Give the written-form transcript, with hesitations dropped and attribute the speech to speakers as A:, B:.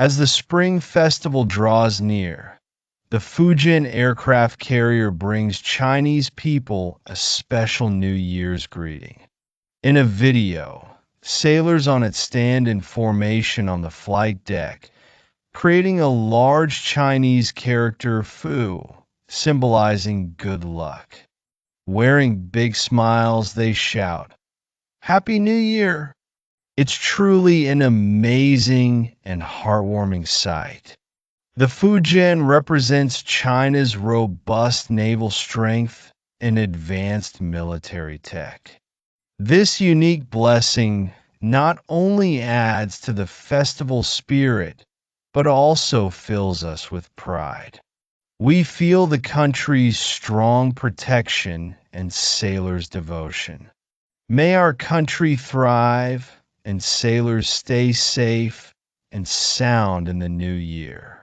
A: As the Spring Festival draws near, the Fujian aircraft carrier brings Chinese people a special New Year's greeting. In a video, sailors on it stand in formation on the flight deck, creating a large Chinese character Fu, symbolizing good luck. Wearing big smiles, they shout, "Happy New Year!" It's truly an amazing and heartwarming sight. The Fujian represents China's robust naval strength and advanced military tech. This unique blessing not only adds to the festival spirit, but also fills us with pride. We feel the country's strong protection and sailors' devotion. May our country thrive and sailors stay safe and sound in the new year.